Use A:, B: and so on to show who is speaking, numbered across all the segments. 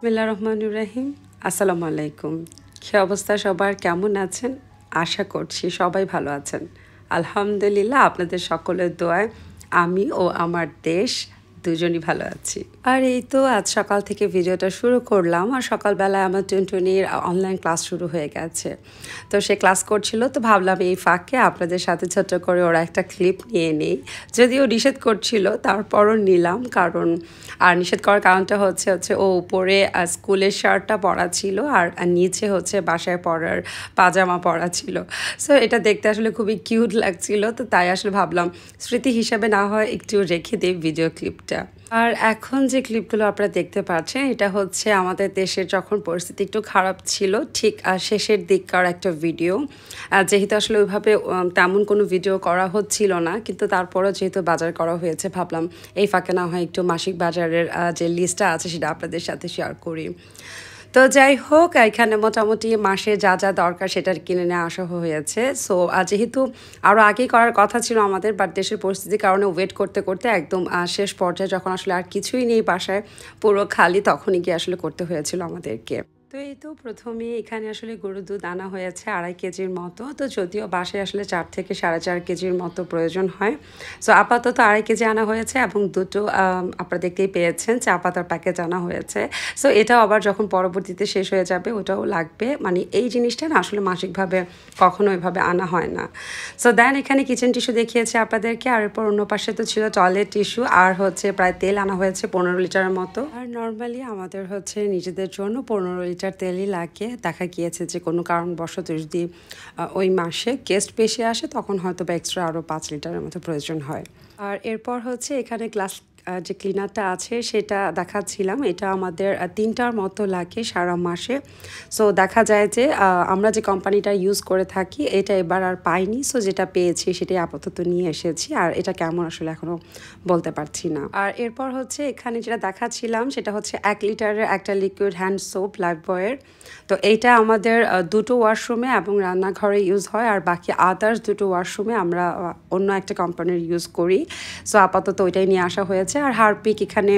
A: বিসমিল্লাহির রহমানির রহিম। আসসালামু আলাইকুম। কি অবস্থা সবার, কেমন আছেন? আশা করছি সবাই ভালো আছেন। আলহামদুলিল্লাহ, আপনাদের সকলের দোয়ায় আমি ও আমার দেশ দুজনই ভালো আছি। আর এই তো আজ সকাল থেকে ভিডিওটা শুরু করলাম। আর সকালবেলায় আমার টুনটুনির অনলাইন ক্লাস শুরু হয়ে গেছে। তো সে ক্লাস করছিল, তো ভাবলাম এই ফাঁকে আপনাদের সাথে ছোট্ট করে ওরা একটা ক্লিপ নিয়ে নিই। যদিও নিষেধ করছিল, তারপরও নিলাম। কারণ আর নিষেধ করার কারণটা হচ্ছে ও উপরে স্কুলের শার্টটা পরা ছিল আর নিচে হচ্ছে বাসায় পরার পাজামা পরা ছিল। সো এটা দেখতে আসলে খুবই কিউট লাগছিল, তো তাই আসলে ভাবলাম স্মৃতি হিসাবে না হয় একটু রেখে দিই ভিডিও ক্লিপটা। আর এখন যে ক্লিপগুলো আপনারা দেখতে পাচ্ছেন, এটা হচ্ছে আমাদের দেশের যখন পরিস্থিতি একটু খারাপ ছিল ঠিক শেষের দিককার একটা ভিডিও। যেহেতু আসলে ওইভাবে তেমন কোনো ভিডিও করা হচ্ছিল না, কিন্তু তারপরও যেহেতু বাজার করা হয়েছে, ভাবলাম এই ফাঁকে না হয় একটু মাসিক বাজারের যে লিস্টটা আছে সেটা আপনাদের সাথে শেয়ার করি। তো যাই হোক, এখানে মোটামুটি মাসে যা যা দরকার সেটা কিনে নিয়ে আসা হয়েছে। সো যেহেতু আরও আগেই করার কথা ছিল আমাদের, বাট দেশের পরিস্থিতির কারণে ওয়েট করতে করতে একদম শেষ পর্যায়ে যখন আসলে আর কিছুই নেই বাসায়, পুরো খালি, তখনই গিয়ে আসলে করতে হয়েছিল আমাদেরকে। তো এই তো প্রথমে এখানে আসলে গরুর দুধ আনা হয়েছে 2.5 কেজির মতো। তো যদিও বাসায় আসলে 4 থেকে 4.5 কেজির মতো প্রয়োজন হয়। সো আপাতত 2.5 কেজি আনা হয়েছে এবং দুটো আপনারা দেখতেই পেয়েছেন চা পাতার প্যাকেট আনা হয়েছে। সো এটাও আবার যখন পরবর্তীতে শেষ হয়ে যাবে ওটাও লাগবে। মানে এই জিনিসটা না আসলে মাসিকভাবে কখনো এভাবে আনা হয় না। সো দেন এখানে কিচেন টিস্যু দেখিয়েছে আপনাদেরকে, আর এরপর অন্য পাশে তো ছিল টয়লেট টিস্যু, আর হচ্ছে প্রায় তেল আনা হয়েছে 15 লিটারের মতো। আর নর্মালি আমাদের হচ্ছে নিজেদের জন্য 15 লিটার তেলই লাগে। দেখা গিয়েছে যে কোনো কারণবশত যদি ওই মাসে গেস্ট বেশি আসে, তখন হয়তো বা এক্সট্রা আরও 5 লিটারের মতো প্রয়োজন হয়। আর এরপর হচ্ছে এখানে গ্লাস যে ক্লিনারটা আছে সেটা দেখাচ্ছিলাম। এটা আমাদের 3টার মতো লাগে সারা মাসে। সো দেখা যায় যে আমরা যে কোম্পানিটা ইউজ করে থাকি এটা এবার আর পাইনি। সো যেটা পেয়েছি সেটাই আপাতত নিয়ে এসেছি। আর এটা কেমন আসলে এখনও বলতে পারছি না। আর এরপর হচ্ছে এখানে যেটা দেখাচ্ছিলাম সেটা হচ্ছে 1 লিটারের একটা লিকুইড হ্যান্ড সোপ লাইফবয়ের। তো এইটা আমাদের দুটো ওয়াশরুমে এবং রান্নাঘরে ইউজ হয়, আর বাকি আদার্স দুটো ওয়াশরুমে আমরা অন্য একটা কোম্পানির ইউজ করি। সো আপাতত ওইটাই নিয়ে আসা হয়েছে। আর হারপিক এখানে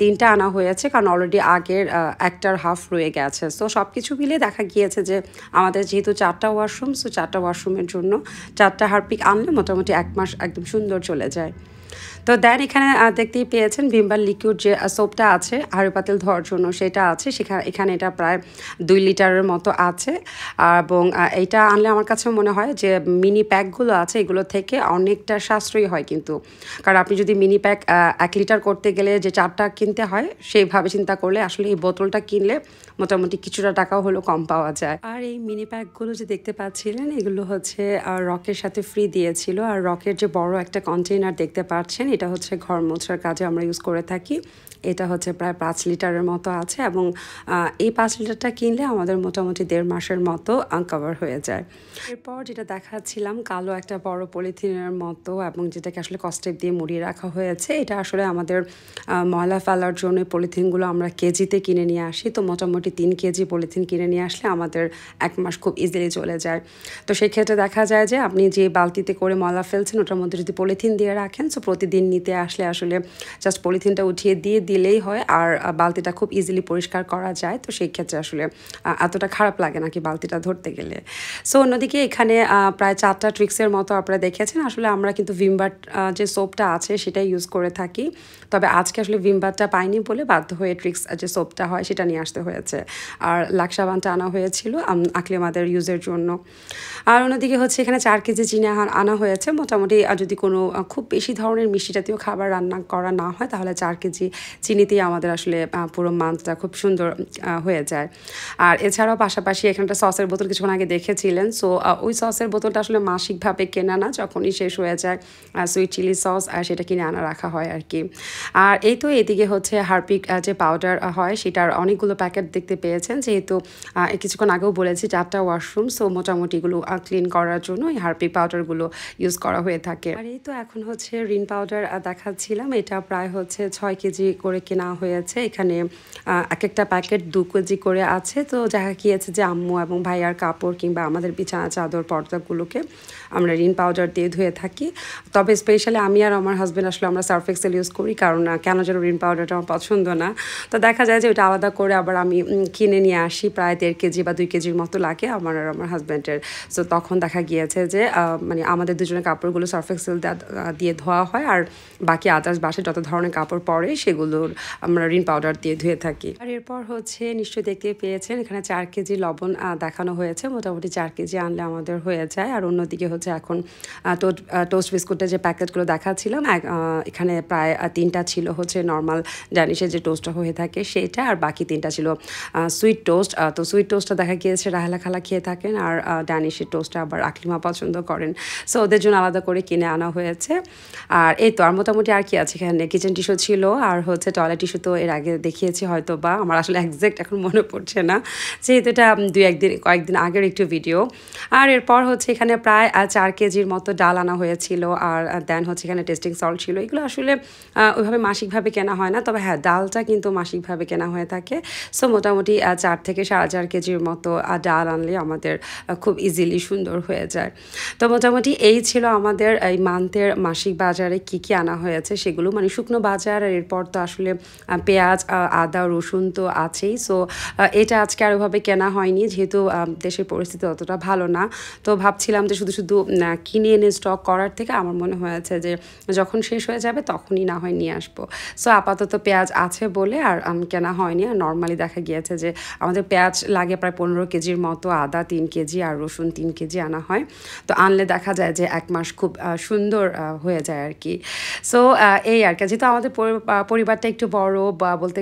A: 3টা আনা হয়েছে, কারণ অলরেডি আগের একটার হাফ রয়ে গেছে। সো সব কিছু মিলে দেখা গিয়েছে যে আমাদের যেহেতু 4টা ওয়াশরুম, সো 4টা ওয়াশরুমের জন্য 4টা হারপিক আনলে মোটামুটি 1 মাস একদম সুন্দর চলে যায়। তো দেন এখানে দেখতেই পেয়েছেন ভিমবার লিকুইড যে সোপটা আছে হাঁড়ি পাতিল ধোয়ার জন্য সেটা আছে। এখানে এটা প্রায় 2 লিটারের মতো আছে। এবং এইটা আনলে আমার কাছে মনে হয় যে মিনি প্যাকগুলো আছে এগুলো থেকে অনেকটা সাশ্রয়ী হয় কিন্তু। কারণ আপনি যদি মিনি প্যাক 1 লিটার করতে গেলে যে 4টা কিনতে হয়, সেইভাবে চিন্তা করলে আসলে এই বোতলটা কিনলে মোটামুটি কিছুটা টাকাও হলো কম পাওয়া যায়। আর এই মিনি প্যাকগুলো যে দেখতে পাচ্ছিলেন এগুলো হচ্ছে রকের সাথে ফ্রি দিয়েছিল। আর রকের যে বড় একটা কন্টেইনার দেখতে পাচ্ছেন, এটা হচ্ছে ঘর মোছার কাজে আমরা ইউজ করে থাকি। এটা হচ্ছে প্রায় 5 লিটারের মতো আছে এবং এই 5 লিটারটা কিনলে আমাদের মোটামুটি 1.5 মাসের মতো কভার হয়ে যায়। এরপর যেটা দেখাচ্ছিলাম কালো একটা বড় পলিথিনের মতো, এবং যেটাকে আসলে কস্টেপ দিয়ে মুড়িয়ে রাখা হয়েছে। এটা আসলে আমাদের ময়লা ফেলার জন্য পলিথিনগুলো আমরা কেজিতে কিনে নিয়ে আসি। তো মোটামুটি 3 কেজি পলিথিন কিনে নিয়ে আসলে আমাদের 1 মাস খুব ইজিলি চলে যায়। তো সেই ক্ষেত্রে দেখা যায় যে আপনি যে বালতিতে করে ময়লা ফেলছেন ওটার মধ্যে যদি পলিথিন দিয়ে রাখেন, সো প্রতিদিন নিতে আসলে আসলে জাস্ট পলিথিনটা উঠিয়ে দিলেই হয়, আর বালতিটা খুব ইজিলি পরিষ্কার করা যায়। তো সেই ক্ষেত্রে আসলে এতটা খারাপ লাগে না কি বালতিটা ধরতে গেলে। সো অন্যদিকে এখানে প্রায় 4টা ট্রিক্সের মতো আপনারা দেখেছেন। আসলে আমরা কিন্তু ভিমবার যে সোপটা আছে সেটাই ইউজ করে থাকি, তবে আজকে আসলে ভিমবারটা পাইনি বলে বাধ্য হয়ে ট্রিক্স যে সোপটা হয় সেটা নিয়ে আসতে হয়েছে। আর লাক্স সাবানটা আনা হয়েছিল আকলিমাদের ইউজের জন্য। আর অন্যদিকে হচ্ছে এখানে 4 কেজি চিনি আনা হয়েছে। মোটামুটি যদি কোনো খুব বেশি ধরনের মিষ্টি জাতীয় খাবার রান্না করা না হয়, তাহলে 4 কেজি চিনিতেই আমাদের আসলে পুরো মান্থটা খুব সুন্দর হয়ে যায়। আর এছাড়াও পাশাপাশি এখানে একটা সসের বোতল কিছুক্ষণ আগে দেখেছিলেন। সো ওই সসের বোতলটা আসলে মাসিকভাবে কেনা না, যখনই শেষ হয়ে যায় সুইট চিলি সস আর সেটা কিনে আনা রাখা হয় আর কি। আর এই তো এদিকে হচ্ছে হারপিক যে পাউডার হয় সেটার অনেকগুলো প্যাকেট দেখতে পেয়েছেন। যেহেতু কিছুক্ষণ আগেও বলেছি 4টা ওয়াশরুম, সো মোটামুটি এগুলো ক্লিন করার জন্য এই হারপিক পাউডারগুলো ইউজ করা হয়ে থাকে। আর এই তো এখন হচ্ছে রিন পাউডার দেখাচ্ছিলাম। এটা প্রায় হচ্ছে 6 কেজি করে কেনা হয়েছে। এখানে এক একটা প্যাকেট 2 কেজি করে আছে। তো দেখা গিয়েছে যে আম্মু এবং ভাইয়ার কাপড় কিংবা আমাদের বিছানা চাদর পর্দাগুলোকে আমরা রিন পাউডার দিয়ে ধুয়ে থাকি। তবে স্পেশালি আমি আর আমার হাজব্যান্ড আসলে আমরা সার্ফ এক্সেল ইউজ করি, কারণ কেন যেন রিন পাউডারটা আমার পছন্দ না। তো দেখা যায় যে ওটা আলাদা করে আবার আমি কিনে নিয়ে আসি, প্রায় 1.5 কেজি বা 2 কেজির মতো লাগে আমার আর আমার হাজব্যান্ডের। সো তখন দেখা গিয়েছে যে মানে আমাদের দুজনের কাপড়গুলো সার্ফ এক্সেল দিয়ে ধোয়া হয়, আর বাকি আদার্স বাসে যত ধরনের কাপড় পরে সেগুলোর আমরা রিন পাউডার দিয়ে ধুয়ে থাকি। আর এরপর হচ্ছে নিশ্চয়ই দেখতে পেয়েছেন এখানে 4 কেজি লবণ দেখানো হয়েছে। মোটামুটি 4 কেজি আনলে আমাদের হয়ে যায়। আর অন্যদিকে হচ্ছে এখন টোস্ট বিস্কুটের যে প্যাকেটগুলো দেখাচ্ছিলাম, এখানে প্রায় 3টা ছিল হচ্ছে নর্মাল ড্যানিশের যে টোস্টটা হয়ে থাকে সেটা, আর বাকি 3টা ছিল সুইট টোস্ট। তো সুইট টোস্টটা দেখা গিয়েছে রাহেলা খালা খেয়ে থাকেন, আর ড্যানিশের টোস্টটা আবার আকলিমা পছন্দ করেন। সো ওদের জন্য আলাদা করে কিনে আনা হয়েছে। আর এই তো, আর মোটামুটি আর কি আছে এখানে, কিচেন টিস্যু ছিল, আর হচ্ছে টয়লেট টিস্যু তো এর আগে দেখিয়েছি হয়তো, বা আমার আসলে একজ্যাক্ট এখন মনে পড়ছে না, যেহেতু এটা কয়েকদিন আগের একটু ভিডিও। আর এরপর হচ্ছে এখানে প্রায় 4 কেজির মতো ডাল আনা হয়েছিল, আর দেন হচ্ছে এখানে টেস্টিং সল্ট ছিল। এগুলো আসলে ওইভাবে মাসিকভাবে কেনা হয় না, তবে হ্যাঁ ডালটা কিন্তু মাসিকভাবে কেনা হয়ে থাকে। সো মোটামুটি 4 থেকে 4.5 কেজির মতো ডাল আনলে আমাদের খুব ইজিলি সুন্দর হয়ে যায়। তো মোটামুটি এই ছিল আমাদের এই মান্থের মাসিক বাজারে কি কি আনা হয়েছে সেগুলো, মানে শুকনো বাজার। আর এরপর তো আসলে পেঁয়াজ, আদা, রসুন তো আছেই। সো এটা আজকে আর ওইভাবে কেনা হয়নি, যেহেতু দেশের পরিস্থিতি অতটা ভালো না। তো ভাবছিলাম যে শুধু শুধু কিনে এনে স্টক করার থেকে আমার মনে হয়েছে যে যখন শেষ হয়ে যাবে তখনই না হয় নিয়ে আসবো। সো আপাতত পেঁয়াজ আছে বলে আর কেনা হয়নি। আর নর্মালি দেখা গিয়েছে যে আমাদের পেঁয়াজ লাগে প্রায় 15 কেজির মতো, আদা 3 কেজি আর রসুন 3 কেজি আনা হয়। তো আনলে দেখা যায় যে 1 মাস খুব সুন্দর হয়ে যায় আর কি। সো এই আর কি, যেহেতু আমাদের পরিবারটা একটু বড়, বা বলতে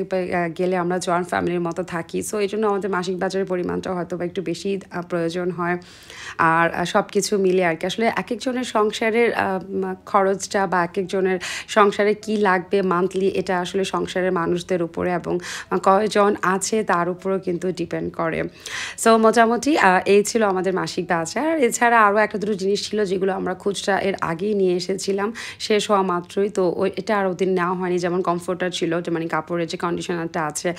A: গেলে আমরা জয়েন্ট ফ্যামিলির মতো থাকি, সো এই জন্য আমাদের মাসিক বাজারের পরিমাণটা হয়তো বা একটু বেশি প্রয়োজন হয়। আর সব কিছু মিলে আর কি, আসলে এক একজনের সংসারের খরচটা বা এক একজনের সংসারে কি লাগবে মান্থলি, এটা আসলে সংসারের মানুষদের উপরে এবং কয়জন আছে তার উপরেও কিন্তু ডিপেন্ড করে। সো মোটামুটি এই ছিল আমাদের মাসিক বাজার। এছাড়া আরও একটা দুটো জিনিস ছিল যেগুলো আমরা খুচরা এর আগেই নিয়ে এসেছিলাম শেষ হওয়া মাত্রই, তো এটা আরও দিন নেওয়া হয়নি। যেমন কমফোর্টার ছিল, যে মানে কাপড়ের যে কন্ডিশনারটা আছে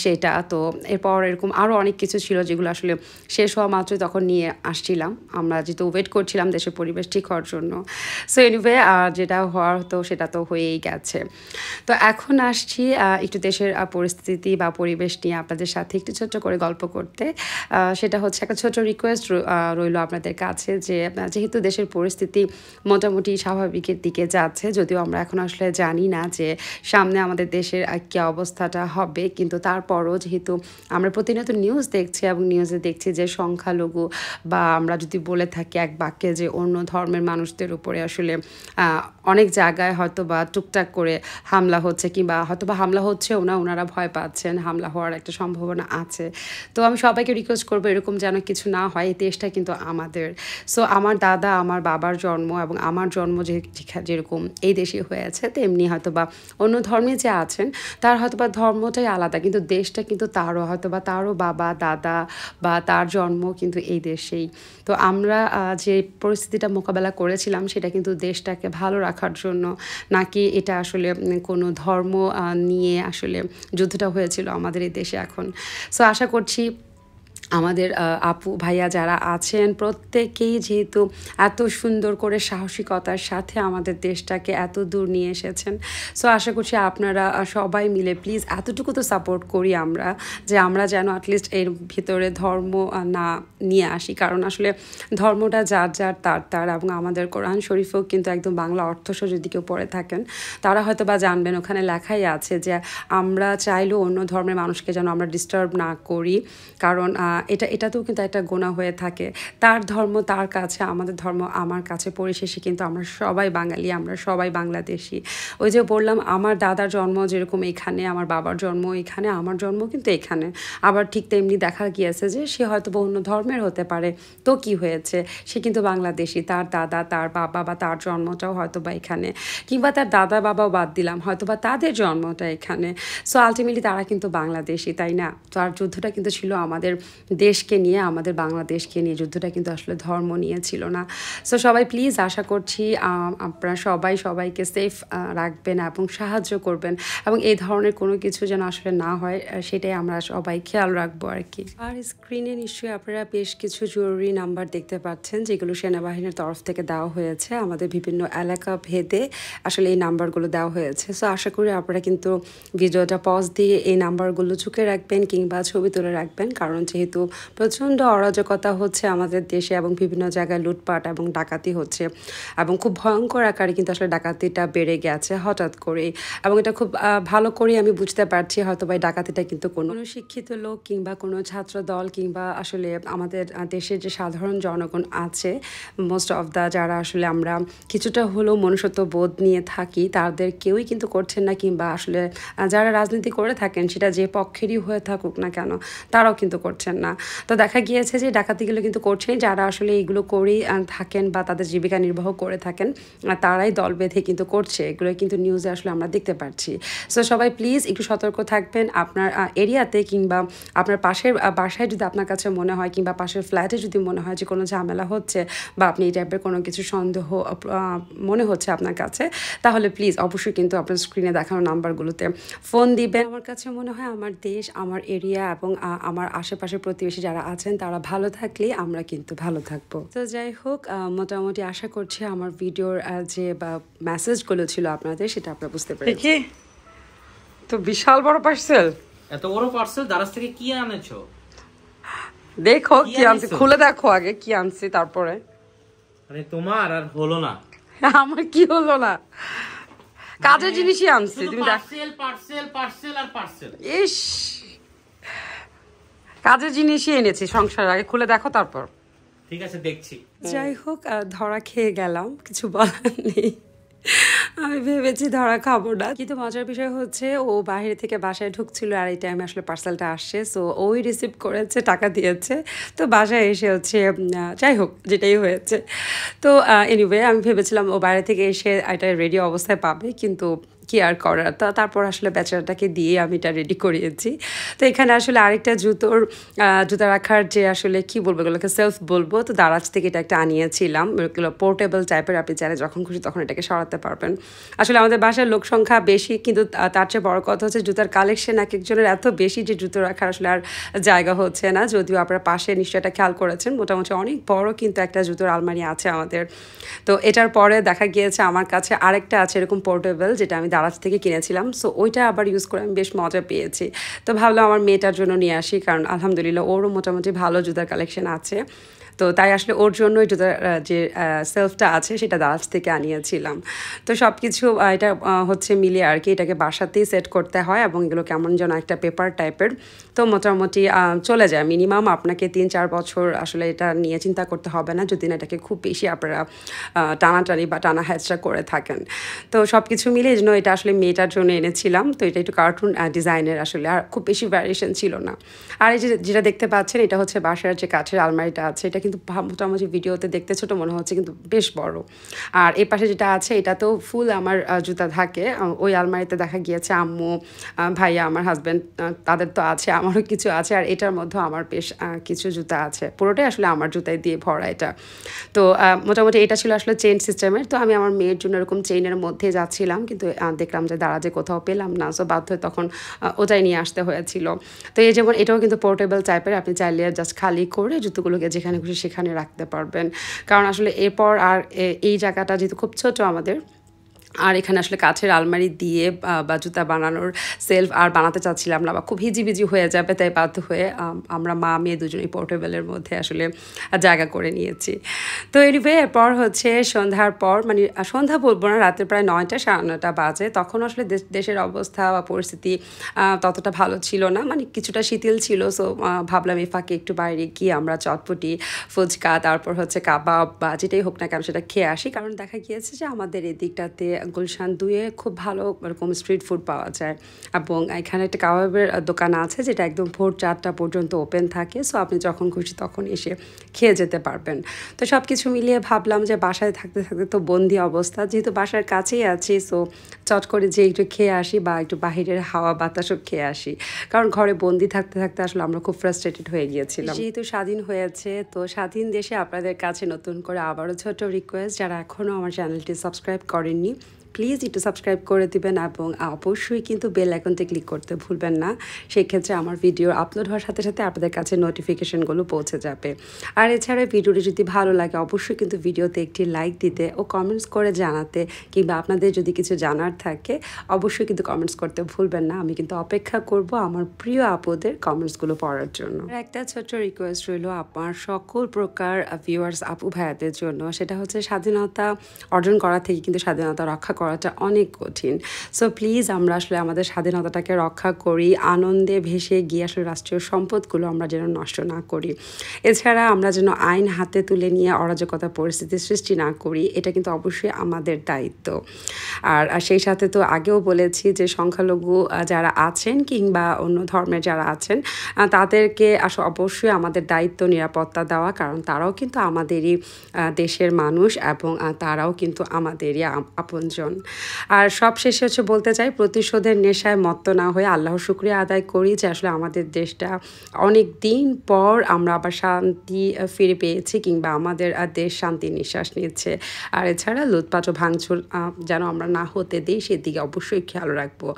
A: সেটা। তো এরপর এরকম আরও অনেক কিছু ছিল যেগুলো আসলে শেষ হওয়া মাত্রই তখন নিয়ে আসছিলাম আমরা, যেহেতু ওয়েট করছিলাম দেশের পরিবেশ ঠিক হওয়ার জন্য। সো এনিওয়ে যেটা হওয়ার হতো সেটা তো হয়েই গেছে। তো এখন আসছি একটু দেশের পরিস্থিতি বা পরিবেশ নিয়ে আপনাদের সাথে একটু ছোট্ট করে গল্প করতে। সেটা হচ্ছে একটা ছোট রিকোয়েস্ট রইল আপনাদের কাছে, যে যেহেতু দেশের পরিস্থিতি মোটামুটি স্বাভাবিকের দিকে যাচ্ছে, যদিও আমরা এখন আসলে জানি না যে সামনে আমাদের দেশের কী অবস্থাটা হবে, কিন্তু তারপরও যেহেতু আমরা প্রতিনিয়ত নিউজ দেখছি এবং নিউজে দেখছি যে সংখ্যালঘু, বা আমরা যদি বলে থাকি এক বাক্যে যে অন্য ধর্মের মানুষদের উপরে আসলে অনেক জায়গায় হয়তো বা টুকটাক করে হামলা হচ্ছে, কিংবা হয়তো বা হামলা হচ্ছেও না, ওনারা ভয় পাচ্ছেন, হামলা হওয়ার একটা সম্ভাবনা আছে। তো আমি সবাইকে রিকোয়েস্ট করবো এরকম যেন কিছু না হয়। এই দেশটা কিন্তু আমাদের। সো আমার দাদা, আমার বাবার জন্ম এবং আমার জন্ম যেরকম এই দেশে হয়েছে, তেমনি হয়তো বা অন্য ধর্মে যে আছেন তার হয়তো বা ধর্মটাই আলাদা, কিন্তু দেশটা কিন্তু তারও হয়তো বা তারও বাবা দাদা বা তার জন্ম কিন্তু এই দেশেই। তো আমরা যে পরিস্থিতিটা মোকাবেলা করেছিলাম সেটা কিন্তু দেশটাকে ভালো রাখার জন্য, নাকি এটা আসলে কোনো ধর্ম নিয়ে আসলে যুদ্ধটা হয়েছিল আমাদের এই দেশে এখন। সো আশা করছি আমাদের আপু ভাইয়া যারা আছেন প্রত্যেকেই যেহেতু এত সুন্দর করে সাহসিকতার সাথে আমাদের দেশটাকে এত দূর নিয়ে এসেছেন, সো আশা করছি আপনারা সবাই মিলে প্লিজ এতটুকু তো সাপোর্ট করি আমরা, যে আমরা যেন অ্যাটলিস্ট এর ভিতরে ধর্ম না নিয়ে আসি। কারণ আসলে ধর্মটা যার যার তার, এবং আমাদের কোরআন শরীফেও কিন্তু একদম বাংলা অর্থসহ যদি কেউ পড়ে থাকেন তারা হয়তো বা জানবেন, ওখানে লেখাই আছে যে আমরা চাইলেও অন্য ধর্মের মানুষকে যেন আমরা ডিস্টার্ব না করি, কারণ এটাতেও কিন্তু একটা গোনা হয়ে থাকে। তার ধর্ম তার কাছে, আমাদের ধর্ম আমার কাছে, পরিশেষে কিন্তু আমরা সবাই বাঙালি, আমরা সবাই বাংলাদেশি। ওই যে বললাম আমার দাদার জন্ম যেরকম এখানে, আমার বাবার জন্ম এখানে, আমার জন্ম কিন্তু এখানে। আবার ঠিক তেমনি দেখা গিয়েছে যে সে হয়তো অন্য ধর্মের হতে পারে, তো কি হয়েছে, সে কিন্তু বাংলাদেশি। তার দাদা, তার বাবা বা তার জন্মটাও হয়তো বা এখানে, কিংবা তার দাদা বাবাও বাদ দিলাম, হয়তো বা তাদের জন্মটা এখানে। সো আলটিমেটলি তারা কিন্তু বাংলাদেশি, তাই না? তো আর যুদ্ধটা কিন্তু ছিল আমাদের দেশকে নিয়ে, আমাদের বাংলাদেশকে নিয়ে। যুদ্ধটা কিন্তু আসলে ধর্ম নিয়ে ছিল না। সো সবাই প্লিজ আশা করছি আপনারা সবাই সবাইকে সেফ রাখবেন এবং সাহায্য করবেন, এবং এই ধরনের কোনো কিছু যেন আসলে না হয় সেটাই আমরা সবাই খেয়াল রাখবো আর কি। আর স্ক্রিনে নিশ্চয়ই আপনারা বেশ কিছু জরুরি নাম্বার দেখতে পাচ্ছেন, যেগুলো সেনাবাহিনীর তরফ থেকে দেওয়া হয়েছে। আমাদের বিভিন্ন এলাকা ভেদে আসলে এই নাম্বারগুলো দেওয়া হয়েছে। সো আশা করি আপনারা কিন্তু ভিডিওটা পজ দিয়ে এই নাম্বারগুলো চুকে রাখবেন কিংবা ছবি তুলে রাখবেন, কারণ যেহেতু প্রচণ্ড অরাজকতা হচ্ছে আমাদের দেশে এবং বিভিন্ন জায়গায় লুটপাট এবং ডাকাতি হচ্ছে, এবং খুব ভয়ঙ্কর আকারে কিন্তু আসলে ডাকাতিটা বেড়ে গেছে হঠাৎ করেই, এবং এটা খুব ভালো করে আমি বুঝতে পারছি হয়তো বা ডাকাতিটা কিন্তু কোনো শিক্ষিত লোক কিংবা কোনো ছাত্র দল কিংবা আসলে আমাদের দেশের যে সাধারণ জনগণ আছে, মোস্ট অফ দ্য যারা আসলে আমরা কিছুটা হলেও মনুষ্যত্ব বোধ নিয়ে থাকি, তাদের কেউই কিন্তু করছেন না, কিংবা আসলে যারা রাজনীতি করে থাকেন সেটা যে পক্ষেরই হয়ে থাকুক না কেন তারাও কিন্তু করছেন না। তো দেখা গিয়েছে যে ডাকাতিগুলো কিন্তু করছেন যারা আসলে এইগুলো করেই থাকেন বা তাদের জীবিকা নির্বাহ করে থাকেন, তারাই দল বেঁধে কিন্তু করছে। এগুলো কিন্তু নিউজে আসলে আমরা দেখতে পাচ্ছি। সো সবাই প্লিজ একটু সতর্ক থাকবেন আপনার এরিয়াতে, কিংবা আপনার পাশের বাসায় যদি আপনার কাছে মনে হয়, কিংবা পাশের ফ্ল্যাটে যদি মনে হয় যে কোনো ঝামেলা হচ্ছে বা আপনি এই টাইপের কোনো কিছু সন্দেহ মনে হচ্ছে আপনার কাছে, তাহলে প্লিজ অবশ্যই কিন্তু আপনার স্ক্রিনে দেখানো নাম্বারগুলোতে ফোন দিবেন। আমার কাছে মনে হয় আমার দেশ, আমার এরিয়া এবং আমার আশেপাশের প্রতিবেশী যারা আছেন তারা ভালো থাকলেই আমরা কিন্তু ভালো থাকবো। তো যাই হোক, মোটামুটি আশা করছি আমার ভিডিওর যে বা মেসেজগুলো ছিল আপনাদের সেটা আপনারা বুঝতে পেরেছি। তো বিশাল বড় পার্সেল,
B: এত বড় পার্সেল দারাজ থেকে কি আনেছো?
A: দেখো কি আনছি, খুলে দেখো আগে কি আনছি তারপরে।
B: আরে তোমার আর হলো না।
A: আমার কি হলো না, কাজের জিনিসই আনছি। তুমি
B: পার্সেল পার্সেল পার্সেল আর পার্সেল।
A: ইস, কাজের জিনিসই এনেছি সংসার, আগে খুলে দেখো তারপর।
B: ঠিক আছে দেখছি।
A: যাই হোক, ধরা খেয়ে গেলাম, কিছু বলার নেই। আমি ভেবেছি ধরা খাবো না, কিন্তু মজার বিষয় হচ্ছে ও বাইরে থেকে বাসায় ঢুকছিল আর এই টাইমে আসলে পার্সেলটা আসছে। সো ওই রিসিভ করেছে, টাকা দিয়েছে, তো বাসায় এসে হচ্ছে যাই হোক যেটাই হয়েছে। তো এনিওয়ে আমি ভেবেছিলাম ও বাইরে থেকে এসে এটা রেডি অবস্থায় পাবে, কিন্তু কি আর করার। তো তারপর আসলে বেচারাটাকে দিয়ে আমি এটা রেডি করিয়েছি। তো এখানে আসলে আরেকটা জুতা রাখার যে আসলে কি বলবো, এগুলোকে সেলফ বলবো, তো দারাজ থেকে এটা একটা আনিয়েছিলাম। এগুলো পোর্টেবল টাইপের, আপনি চাইলে যখন খুশি তখন এটাকে সরাতে পারবেন। আসলে আমাদের বাসায় লোক সংখ্যা বেশি, কিন্তু তার চেয়ে বড় কথা হচ্ছে জুতার কালেকশন এক একজনের এত বেশি যে জুতো রাখার আসলে আর জায়গা হচ্ছে না। যদিও আপনারা পাশে নিশ্চয়ই এটা খেয়াল করেছেন, মোটামুটি অনেক বড় কিন্তু একটা জুতোর আলমারি আছে আমাদের। তো এটার পরে দেখা গিয়েছে আমার কাছে আরেকটা আছে এরকম পোর্টেবল, যেটা আমি দারাজ থেকে কিনেছিলাম। সো ওইটা আবার ইউজ করে আমি বেশ মজা পেয়েছি। তো ভাবলাম আমার মেয়েটার জন্য নিয়ে আসি, কারণ আলহামদুলিল্লাহ ওরও মোটামুটি ভালো জুতার কালেকশন আছে। তো তাই আসলে ওর জন্যই জুতার যে সেলফটা আছে সেটা দারাজ থেকে আনিয়েছিলাম। তো সব কিছু এটা হচ্ছে মিলিয়ে আর কি, এটাকে বাসাতেই সেট করতে হয়, এবং এগুলো কেমন যেন একটা পেপার টাইপের। তো মোটামুটি চলে যায় মিনিমাম আপনাকে 3-4 বছর আসলে এটা নিয়ে চিন্তা করতে হবে না, যদি না এটাকে খুব বেশি আপনারা টানাটানি বা টানা হ্যাচড়া করে থাকেন। তো সব কিছু মিলে এই জন্য এটা আসলে মেয়েটার জন্য এনেছিলাম। তো এটা একটু কার্টুন ডিজাইনের আসলে, আর খুব বেশি ভ্যারিয়েশন ছিল না। আর এই যেটা দেখতে পাচ্ছেন এটা হচ্ছে বাসার যে কাঠের আলমারিটা আছে, এটা কিন্তু মোটামুটি ভিডিওতে দেখতে ছোটো মনে হচ্ছে, কিন্তু বেশ বড়। আর এই পাশে যেটা আছে এটাতেও ফুল আমার জুতা থাকে। ওই আলমারিতে দেখা গিয়েছে আম্মু, ভাইয়া, আমার হাজব্যান্ড, তাদের তো আছে, আমারও কিছু আছে, আর এটার মধ্যেও আমার বেশ কিছু জুতা আছে। পুরোটাই আসলে আমার জুতাই দিয়ে ভরা এটা। তো মোটামুটি এটা ছিল আসলে চেইন সিস্টেমের। তো আমি আমার মেয়ের জন্য এরকম চেইনের মধ্যে যাচ্ছিলাম, কিন্তু দেখলাম যে দারাজে কোথাও পেলাম না। সো বাধ্য হয়ে তখন ওটাই নিয়ে আসতে হয়েছিল। তো এই যেমন এটাও কিন্তু পোর্টেবল টাইপের, আপনি চাইলে জাস্ট খালি করে জুতোগুলোকে যেখানে খুশি সেখানে রাখতে পারবেন। কারণ আসলে এরপর আর এই জায়গাটা যেহেতু খুব ছোটো আমাদের, আর এখানে আসলে কাঠের আলমারি দিয়ে বা জুতা বানানোর সেলফ আর বানাতে চাচ্ছিলাম না, বা খুব হিজিবিজি হয়ে যাবে, তাই বাধ্য হয়ে আমরা মা মেয়ে দুজনেই পোর্টেবলের মধ্যে আসলে জায়গা করে নিয়েছি। তো এনিওয়ে এরপর হচ্ছে সন্ধ্যার পর, মানে সন্ধ্যা বলবো না, রাতে প্রায় 9টা 9:30 বাজে। তখন আসলে দেশের অবস্থা বা পরিস্থিতি ততটা ভালো ছিল না, মানে কিছুটা শিথিল ছিল। সো ভাবলাম এই ফাঁকে একটু বাইরে গিয়ে আমরা চটপটি, ফুচকা, তারপর হচ্ছে কাবাব বা যেটাই হোক না কেন সেটা খেয়ে আসি। কারণ দেখা গিয়েছে যে আমাদের এই দিকটাতে গুলশান 2-এ খুব ভালো এরকম স্ট্রিট ফুড পাওয়া যায় এবং এখানে একটা কাবাবের দোকান আছে যেটা একদম ভোর 4টা পর্যন্ত ওপেন থাকে। সো আপনি যখন খুশি তখন এসে খেয়ে যেতে পারবেন। তো সব কিছু মিলিয়ে ভাবলাম যে বাসায় থাকতে থাকতে তো বন্দি অবস্থা, যেহেতু বাসার কাছেই আছি, সো চট করে যে একটু খেয়ে আসি বা একটু বাহিরের হাওয়া বাতাসও খেয়ে আসি, কারণ ঘরে বন্দি থাকতে থাকতে আসলে আমরা খুব ফ্রাস্ট্রেটেড হয়ে গিয়েছিলাম। যেহেতু স্বাধীন হয়েছে, তো স্বাধীন দেশে আপনাদের কাছে নতুন করে আবারও ছোট রিকোয়েস্ট, যারা এখনও আমার চ্যানেলটি সাবস্ক্রাইব করেননি প্লিজ একটু সাবস্ক্রাইব করে দিবেন এবং অবশ্যই কিন্তু বেল আইকনতে ক্লিক করতে ভুলবেন না। সেক্ষেত্রে আমার ভিডিও আপলোড হওয়ার সাথে সাথে আপনাদের কাছে নোটিফিকেশনগুলো পৌঁছে যাবে। আর এছাড়া ভিডিওটি যদি ভালো লাগে অবশ্যই কিন্তু ভিডিওতে একটি লাইক দিতে ও কমেন্টস করে জানাতে, কিংবা আপনাদের যদি কিছু জানার থাকে অবশ্যই কিন্তু কমেন্টস করতে ভুলবেন না। আমি কিন্তু অপেক্ষা করব আমার প্রিয় আপুদের কমেন্টসগুলো পড়ার জন্য। আর একটা ছোট্ট রিকোয়েস্ট রইল আমার সকল প্রকার ভিউয়ার্স আপু ভাইয়াদের জন্য, সেটা হচ্ছে স্বাধীনতা অর্জন করা থেকে কিন্তু স্বাধীনতা রক্ষা করাটা অনেক কঠিন। সো প্লিজ আমরা আসলে আমাদের স্বাধীনতাটাকে রক্ষা করি, আনন্দে ভেসে গিয়ে আসলে রাষ্ট্রীয় সম্পদগুলো আমরা যেন নষ্ট না করি। এছাড়া আমরা যেন আইন হাতে তুলে নিয়ে অরাজকতা পরিস্থিতির সৃষ্টি না করি, এটা কিন্তু অবশ্যই আমাদের দায়িত্ব। আর সেই সাথে তো আগেও বলেছি যে সংখ্যালঘু যারা আছেন কিংবা অন্য ধর্মের যারা আছেন তাদেরকে অবশ্যই আমাদের দায়িত্ব নিরাপত্তা দেওয়া, কারণ তারাও কিন্তু আমাদেরই দেশের মানুষ এবং তারাও কিন্তু আমাদেরই আপনজন। আর সব শেষে হচ্ছে বলতে চাই, প্রতিশোধের নেশায় মত্ত না হয়ে আল্লাহর শুকরিয়া আদায় করি যে আসলে আমাদের দেশটা অনেক দিন পর আমরা আবার শান্তি ফিরে পেয়েছি, কিংবা আমাদের দেশ শান্তির নিঃশ্বাস নিচ্ছে। আর এছাড়া লুটপাট ও ভাঙচুর যেন আমরা না হতে দিই সেদিকে অবশ্যই খেয়াল রাখবো।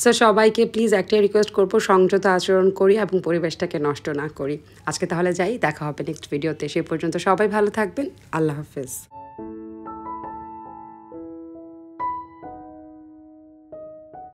A: সো সবাইকে প্লিজ একটাই রিকোয়েস্ট করবো, সংযত আচরণ করি এবং পরিবেশটাকে নষ্ট না করি। আজকে তাহলে যাই, দেখা হবে নেক্সট ভিডিওতে। সে পর্যন্ত সবাই ভালো থাকবেন। আল্লাহ হাফেজ।